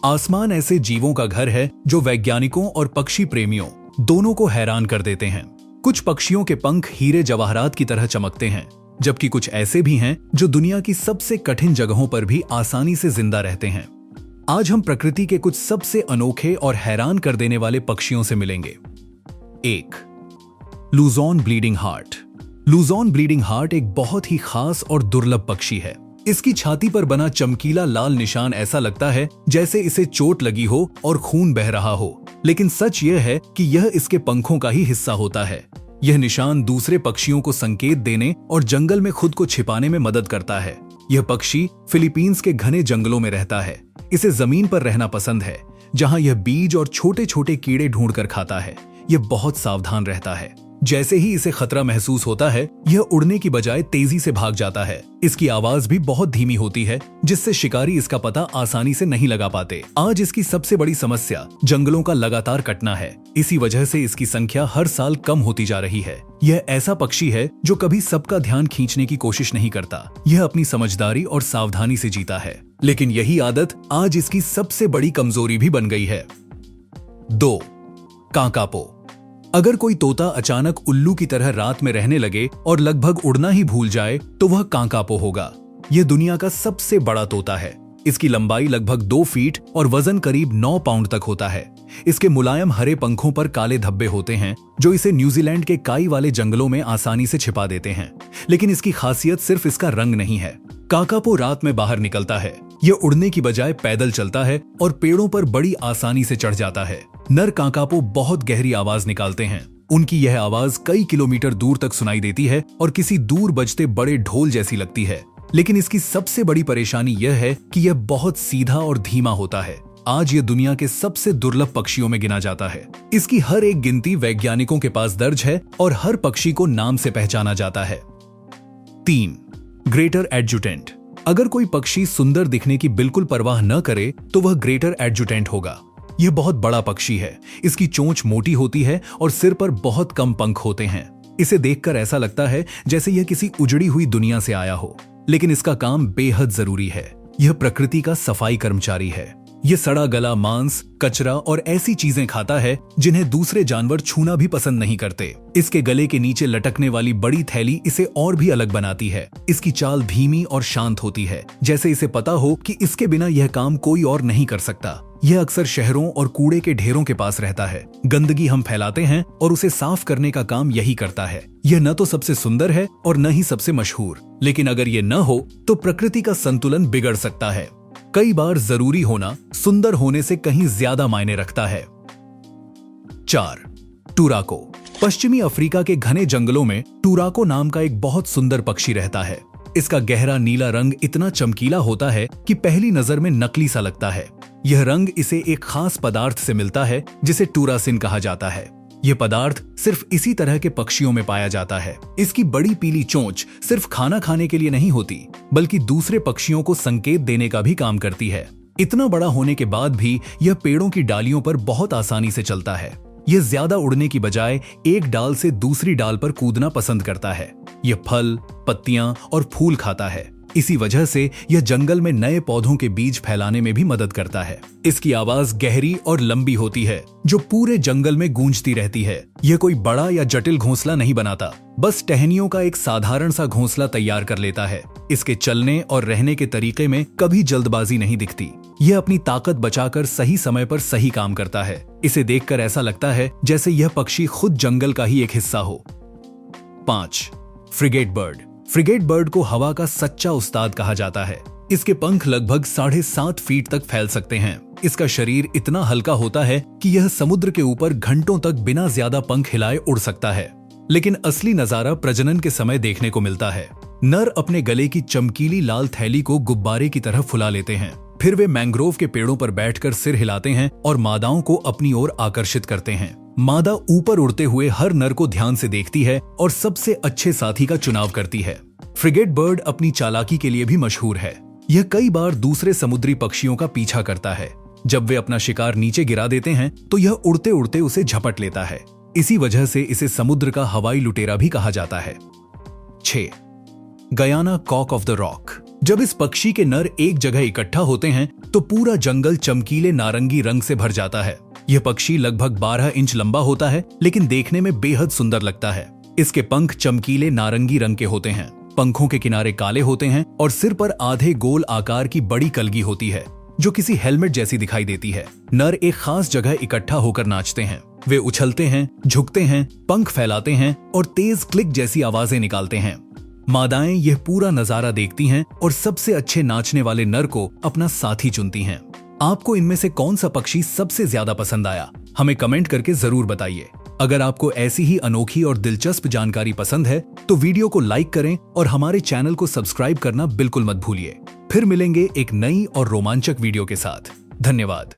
आसमान ऐसे जीवों का घर है जो वैज्ञानिकों और पक्षी प्रेमियों दोनों को हैरान कर देते हैं। कुछ पक्षियों के पंख हीरे जवाहरात की तरह चमकते हैं, जबकि कुछ ऐसे भी हैं जो दुनिया की सबसे कठिन जगहों पर भी आसानी से जिंदा रहते हैं। आज हम प्रकृति के कुछ सबसे अनोखे और हैरान कर देने वाले पक्षियों से मिलेंगे। 1. लुज़ॉन ब्लीडिंग हार्ट। लुज़ॉन ब्लीडिंग हार्ट एक बहुत ही खास और दुर्लभ पक्षी है। इसकी छाती पर बना चमकीला लाल निशान ऐसा लगता है जैसे इसे चोट लगी हो और खून बह रहा हो, लेकिन सच यह है कि यह इसके पंखों का ही हिस्सा होता है। यह निशान दूसरे पक्षियों को संकेत देने और जंगल में खुद को छिपाने में मदद करता है। यह पक्षी फिलीपींस के घने जंगलों में रहता है। इसे जमीन पर रहना पसंद है, जहां यह बीज और छोटे छोटे कीड़े ढूंढकर खाता है। यह बहुत सावधान रहता है। जैसे ही इसे खतरा महसूस होता है, यह उड़ने की बजाय तेजी से भाग जाता है। इसकी आवाज भी बहुत धीमी होती है, जिससे शिकारी इसका पता आसानी से नहीं लगा पाते। आज इसकी सबसे बड़ी समस्या जंगलों का लगातार कटना है। इसी वजह से इसकी संख्या हर साल कम होती जा रही है। यह ऐसा पक्षी है जो कभी सबका ध्यान खींचने की कोशिश नहीं करता। यह अपनी समझदारी और सावधानी से जीता है, लेकिन यही आदत आज इसकी सबसे बड़ी कमजोरी भी बन गई है। 2. काकापो। अगर कोई तोता अचानक उल्लू की तरह रात में रहने लगे और लगभग उड़ना ही भूल जाए तो वह काकापो होगा। यह दुनिया का सबसे बड़ा तोता है। इसकी लंबाई लगभग 2 फीट और वजन करीब 9 पाउंड तक होता है। इसके मुलायम हरे पंखों पर काले धब्बे होते हैं जो इसे न्यूजीलैंड के काई वाले जंगलों में आसानी से छिपा देते हैं। लेकिन इसकी खासियत सिर्फ इसका रंग नहीं है। काकापो रात में बाहर निकलता है। यह उड़ने की बजाय पैदल चलता है और पेड़ों पर बड़ी आसानी से चढ़ जाता है। नर काकापो बहुत गहरी आवाज निकालते हैं। उनकी यह आवाज कई किलोमीटर दूर तक सुनाई देती है और किसी दूर बजते बड़े ढोल जैसी लगती है। लेकिन इसकी सबसे बड़ी परेशानी यह है कि यह बहुत सीधा और धीमा होता है। आज यह दुनिया के सबसे दुर्लभ पक्षियों में गिना जाता है। इसकी हर एक गिनती वैज्ञानिकों के पास दर्ज है और हर पक्षी को नाम से पहचाना जाता है। 3. Greater adjutant. अगर कोई पक्षी सुंदर दिखने की बिल्कुल परवाह न करे तो वह ग्रेटर एडजुटेंट होगा। यह बहुत बड़ा पक्षी है। इसकी चोंच मोटी होती है और सिर पर बहुत कम पंख होते हैं। इसे देखकर ऐसा लगता है जैसे यह किसी उजड़ी हुई दुनिया से आया हो, लेकिन इसका काम बेहद जरूरी है। यह प्रकृति का सफाई कर्मचारी है। यह सड़ा गला मांस, कचरा और ऐसी चीजें खाता है जिन्हें दूसरे जानवर छूना भी पसंद नहीं करते। इसके गले के नीचे लटकने वाली बड़ी थैली इसे और भी अलग बनाती है। इसकी चाल धीमी और शांत होती है, जैसे इसे पता हो कि इसके बिना यह काम कोई और नहीं कर सकता। यह अक्सर शहरों और कूड़े के ढेरों के पास रहता है। गंदगी हम फैलाते हैं और उसे साफ करने का काम यही करता है। यह न तो सबसे सुंदर है और न ही सबसे मशहूर, लेकिन अगर ये न हो तो प्रकृति का संतुलन बिगड़ सकता है। कई बार जरूरी होना सुंदर होने से कहीं ज्यादा मायने रखता है। 4. टुराको। पश्चिमी अफ्रीका के घने जंगलों में टुराको नाम का एक बहुत सुंदर पक्षी रहता है। इसका गहरा नीला रंग इतना चमकीला होता है कि पहली नजर में नकली सा लगता है। यह रंग इसे एक खास पदार्थ से मिलता है जिसे टूरासिन कहा जाता है। यह पदार्थ सिर्फ इसी तरह के पक्षियों में पाया जाता है। इसकी बड़ी पीली चोंच सिर्फ खाना खाने के लिए नहीं होती, बल्कि दूसरे पक्षियों को संकेत देने का भी काम करती है। इतना बड़ा होने के बाद भी यह पेड़ों की डालियों पर बहुत आसानी से चलता है। यह ज्यादा उड़ने की बजाय एक डाल से दूसरी डाल पर कूदना पसंद करता है। यह फल, पत्तियां और फूल खाता है। इसी वजह से यह जंगल में नए पौधों के बीज फैलाने में भी मदद करता है। इसकी आवाज गहरी और लंबी होती है, जो पूरे जंगल में गूंजती रहती है। यह कोई बड़ा या जटिल घोंसला नहीं बनाता, बस टहनियों का एक साधारण सा घोंसला तैयार कर लेता है। इसके चलने और रहने के तरीके में कभी जल्दबाजी नहीं दिखती। यह अपनी ताकत बचाकर सही समय पर सही काम करता है। इसे देखकर ऐसा लगता है जैसे यह पक्षी खुद जंगल का ही एक हिस्सा हो। 5. Frigate bird. फ्रिगेट बर्ड को हवा का सच्चा उस्ताद कहा जाता है। इसके पंख लगभग 7.5 फीट तक फैल सकते हैं। इसका शरीर इतना हल्का होता है कि यह समुद्र के ऊपर घंटों तक बिना ज्यादा पंख हिलाए उड़ सकता है। लेकिन असली नजारा प्रजनन के समय देखने को मिलता है। नर अपने गले की चमकीली लाल थैली को गुब्बारे की तरह फुला लेते हैं। फिर वे मैंग्रोव के पेड़ों पर बैठकर सिर हिलाते हैं और मादाओं को अपनी ओर आकर्षित करते हैं। मादा ऊपर उड़ते हुए हर नर को ध्यान से देखती है और सबसे अच्छे साथी का चुनाव करती है। फ्रिगेट बर्ड अपनी चालाकी के लिए भी मशहूर है। यह कई बार दूसरे समुद्री पक्षियों का पीछा करता है। जब वे अपना शिकार नीचे गिरा देते हैं तो यह उड़ते उड़ते उसे झपट लेता है। इसी वजह से इसे समुद्र का हवाई लुटेरा भी कहा जाता है। 6. Guiana cock of the rock. जब इस पक्षी के नर एक जगह इकट्ठा होते हैं तो पूरा जंगल चमकीले नारंगी रंग से भर जाता है। यह पक्षी लगभग 12 इंच लंबा होता है, लेकिन देखने में बेहद सुंदर लगता है। इसके पंख चमकीले नारंगी रंग के होते हैं, पंखों के किनारे काले होते हैं और सिर पर आधे गोल आकार की बड़ी कलगी होती है जो किसी हेलमेट जैसी दिखाई देती है। नर एक खास जगह इकट्ठा होकर नाचते हैं। वे उछलते हैं, झुकते हैं, पंख फैलाते हैं और तेज क्लिक जैसी आवाजें निकालते हैं। मादाएं यह पूरा नजारा देखती हैं और सबसे अच्छे नाचने वाले नर को अपना साथी चुनती हैं। आपको इनमें से कौन सा पक्षी सबसे ज्यादा पसंद आया, हमें कमेंट करके जरूर बताइए। अगर आपको ऐसी ही अनोखी और दिलचस्प जानकारी पसंद है तो वीडियो को लाइक करें और हमारे चैनल को सब्सक्राइब करना बिल्कुल मत भूलिए। फिर मिलेंगे एक नई और रोमांचक वीडियो के साथ। धन्यवाद।